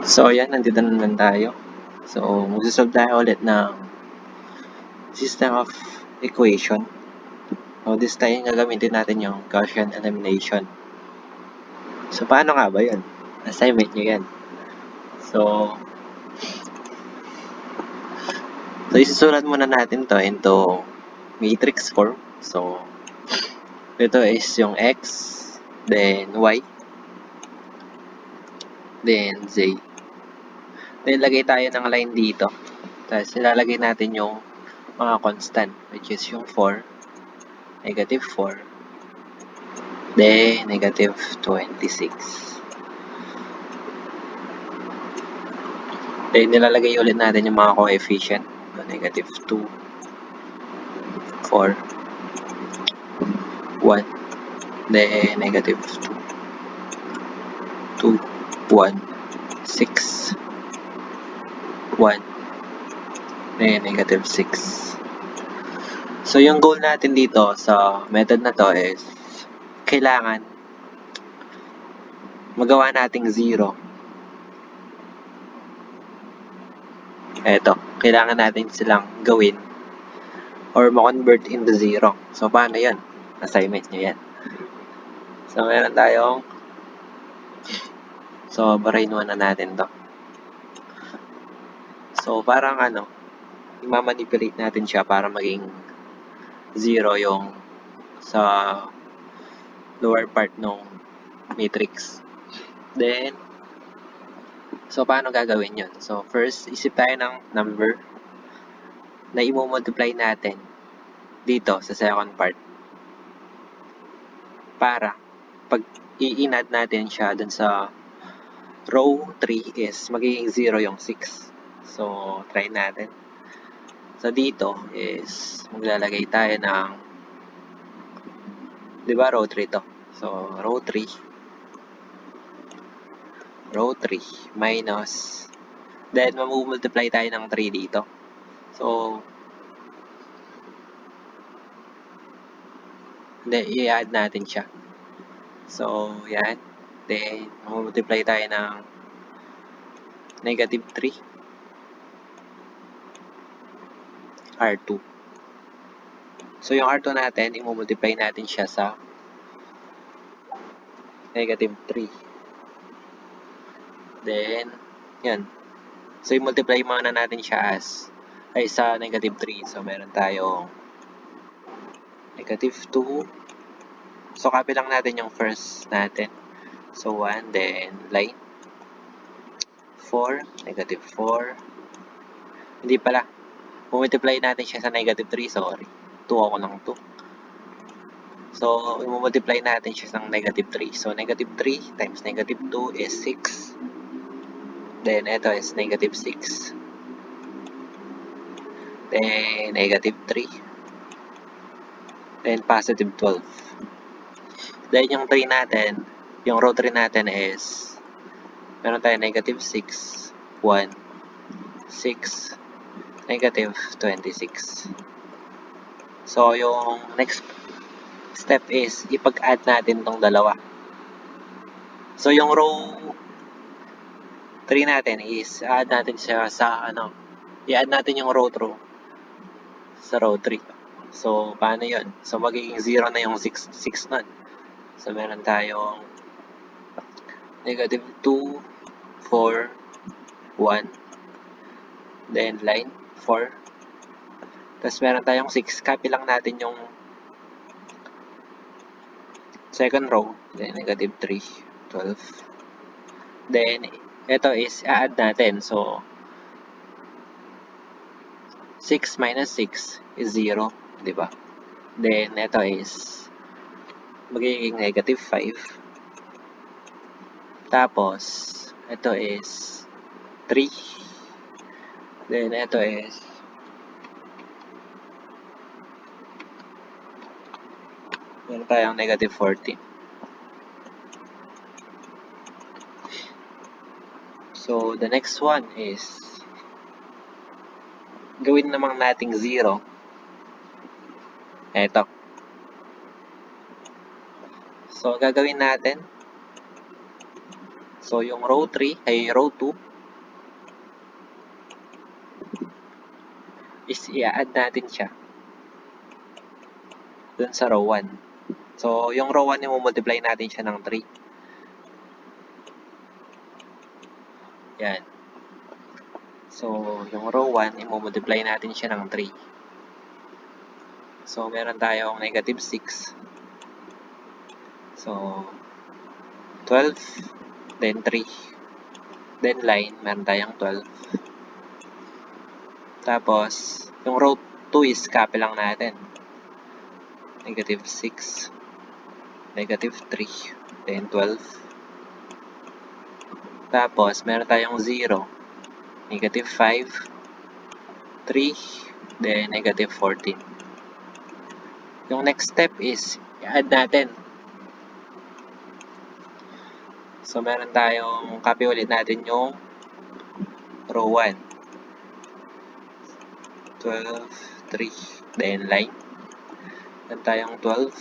So, ayan, nandito na naman tayo. So, magsasolve tayo ulit ng system of equation. So, this time, gagamitin natin yung Gaussian elimination. So, paano nga ba yun? Assignment nyo yan. So, isusulat muna natin to into matrix form. So, ito is yung X, then Y, then Z. Then, lagay tayo ng line dito. Tapos, ilalagay natin yung mga constant, which is yung 4, negative 4, then negative 26. Then, nilalagay ulit natin yung mga coefficient. Negative 2, 4, 1, then negative 2, 1, 6, 1, then negative 6. So, yung goal natin dito sa method na to is kailangan magawa nating 0. Eto, kailangan natin silang gawin or ma-convert into 0. So, paano yan? Assignment nyo yan. So, meron tayong brain 1 na natin to. So, parang i-manipulate natin siya para maging 0 yung sa lower part ng matrix. Then, so paano gagawin yun? So, first, isip tayo ng number na i-multiply natin dito sa second part. Para, pag i-add natin siya dun sa row 3 is magiging 0 yung 6. So, try natin. So, dito is maglalagay tayo ng, di ba, row 3 to. So, row 3 minus, then mamumultiply tayo ng 3 dito. So, then i-add natin siya. So, yan. Then, mamumultiply tayo ng negative 3 R2. So, yung R2 natin, i-multiply natin siya sa negative 3. Then, yan. So, i-multiply muna natin siya sa negative 3. So, meron tayong negative 2. So, copy lang natin yung first natin. So, 1, then line 4, negative 4. Hindi pala. Multiply natin siya sa negative 3. Sorry. 2 ako ng 2. So, i-multiply natin siya ng negative 3. So, negative 3 times negative 2 is 6. Then, ito is negative 6. Then, negative 3. Then, positive 12. Then, yung 3 natin, yung row 3 natin is, meron tayo negative 6, 1, 6, negative 26. So, yung next step is, ipag-add natin tong dalawa. So, yung row 3 natin is, add natin siya sa, i-add natin yung row 2 sa row 3. So, paano yun? So, magiging 0 na yung 6 nun. So, meron tayong negative 2, 4, 1, then line 4. Tapos, meron tayong 6. Copy lang natin yung second row. Then, negative 3, 12. Then, ito is i-add natin. So, 6 minus 6 is 0. Diba? Then, ito is magiging negative 5. Tapos, ito is 3. Then, ito is meron tayong negative 14. So, the next one is gawin namang nating 0. Eto. So, gagawin natin. So, yung row 3 ay row 2. is i-add natin siya dun sa row 1. So, yung row 1, i-multiply natin siya ng 3. Yan. So, yung row 1, i-multiply natin siya ng 3. So, meron tayong negative 6. So, 12, then 3. Then line, meron tayong 12. Tapos, yung row 2 is copy lang natin. Negative 6, negative 3, then 12. Tapos, meron tayong 0, negative 5, 3, then negative 14. Yung next step is, i-add natin. So, meron tayong, copy ulit natin yung row 1. 12, 3, then line. Meron tayong 12.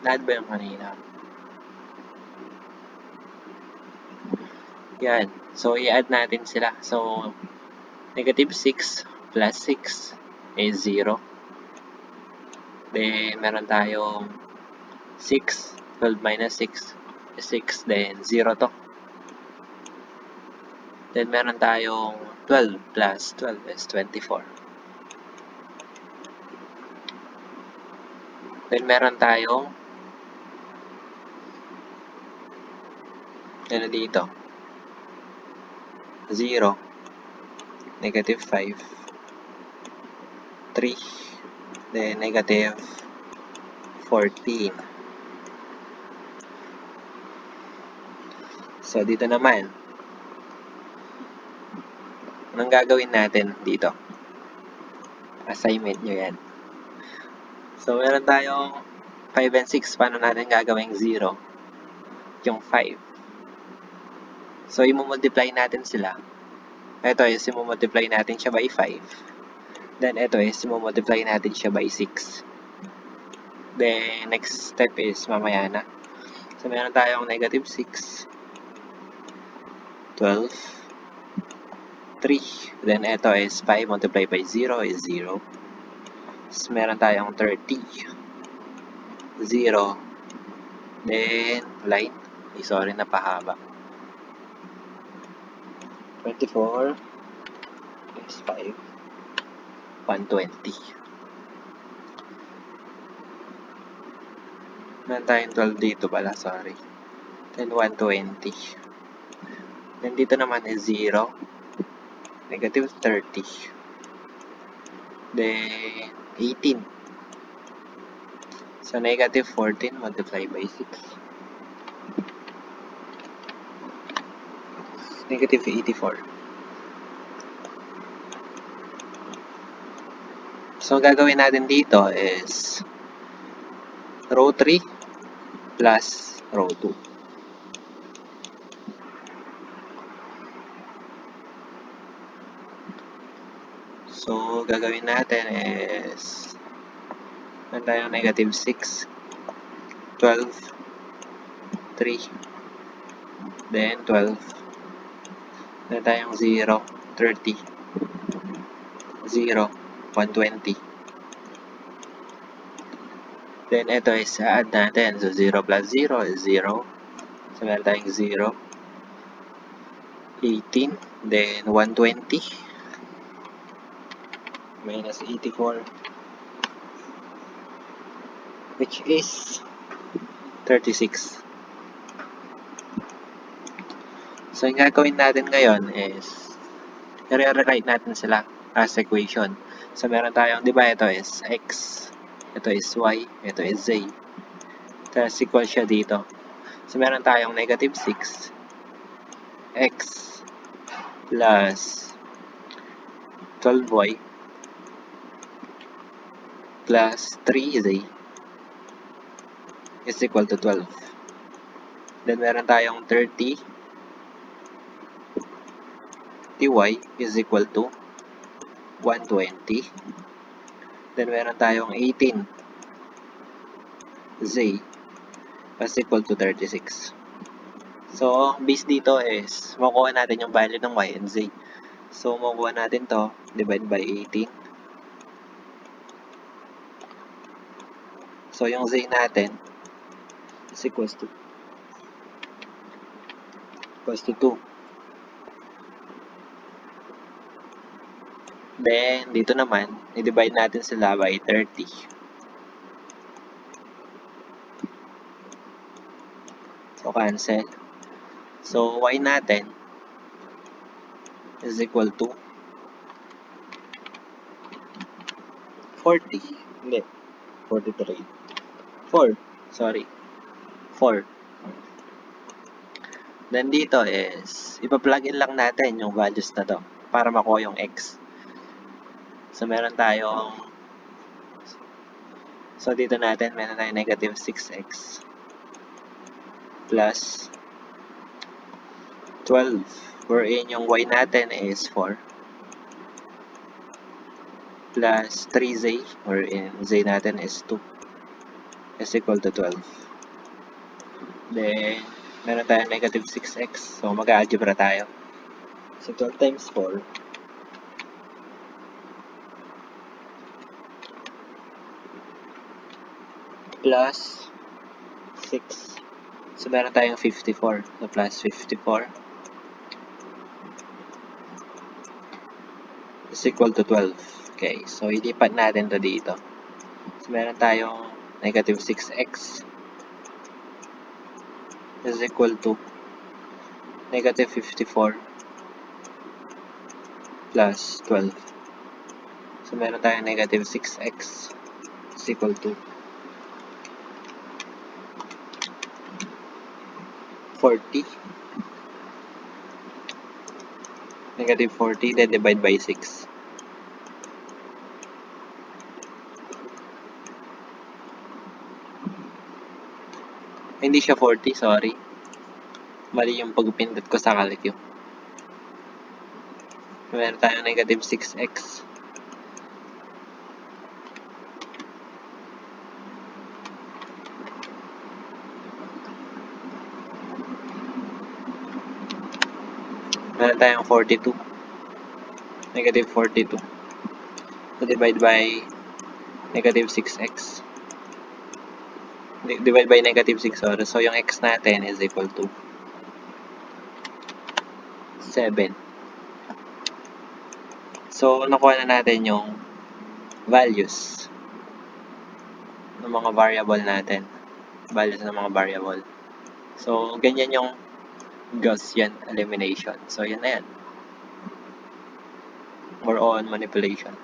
Na-add ba yung kanina? Yan. So, i-add natin sila. So, negative 6 plus 6 is 0. Then, meron tayong 6. 12 minus 6 is 6. Then, 0 to. Then, meron tayong 12 plus 12 is 24. Then, meron tayong ano dito? 0, negative 5, 3, then negative 14. So, dito naman, anong gagawin natin dito? Assignment nyo yan. So, meron tayong 5 and 6. Paano natin gagawin 0? Yung 5. So, i-multiply natin sila. Ito is, i-multiply natin siya by 5. Then, ito is, i-multiply natin siya by 6. Then, next step is, mamaya na. So, meron tayong negative 6, 12, 3. Then, ito is 5 multiplied by 0 is 0. So, meron tayong 30, 0. Then, line. Sorry, napahaba. 24 is 5. 120. Meron tayong 12 dito pala, sorry. Then, 120. Then, dito naman is 0. Negative 30. Then, 18. So, negative 14 multiplied by 6. Negative 84. So, gagawin natin dito is row 3 plus row 2. So, gagawin natin is meron tayong negative 6, 12, 3, then 12. Meron tayong 0, 30, 0, 120. Then, ito is add natin. So, 0 plus 0 is 0. So, meron tayong 0, 18, then 120, minus 84, which is 36. So, yung gagawin natin ngayon is i-rewrite natin sila as equation. So, meron tayong, di ba, ito is x, ito is y, ito is z. Tapos, equal siya dito. So, meron tayong negative 6 x plus 12y plus 3z is equal to 12. Then, meron tayong 30 dy is equal to 120. Then, meron tayong 18 z is equal to 36. So, base dito is, makukuha natin yung value ng y and z. So, makukuha natin to, divide by 18. So, yung z natin is equals to 2. Then, dito naman, i-divide natin sila by 30. So, cancel. So, y natin is equal to 40. Hindi. 43. 4. Sorry. 4. Then dito is, ipa-plug in lang natin yung values na to para makuha yung x. So, meron tayong, so dito natin, meron tayong negative 6x plus 12, wherein yung y natin is 4 plus 3z, wherein z natin is 2 is equal to 12. Then, meron tayong negative 6x. So, mag-algebra tayo. So, 12 times 4 plus 6. So, meron tayong 54. So, plus 54 is equal to 12. Okay. So, ilipat natin to dito. So, meron tayong negative 6x is equal to negative 54 plus 12. So, meron tayong negative 6x is equal to 40. Negative 40, then divide by 6. Hindi siya 40, sorry. Mali yung pagpindot ko sa calculus. Meron tayong negative 6x. Meron tayong 42. Negative 42. So, divide by negative 6x. Divide by negative 6, sorry. So, yung x natin is equal to 7. So, nakuha na natin yung values ng mga variable natin. Values ng mga variable. So, ganyan yung Gaussian elimination. So, yan na yan. More on manipulation.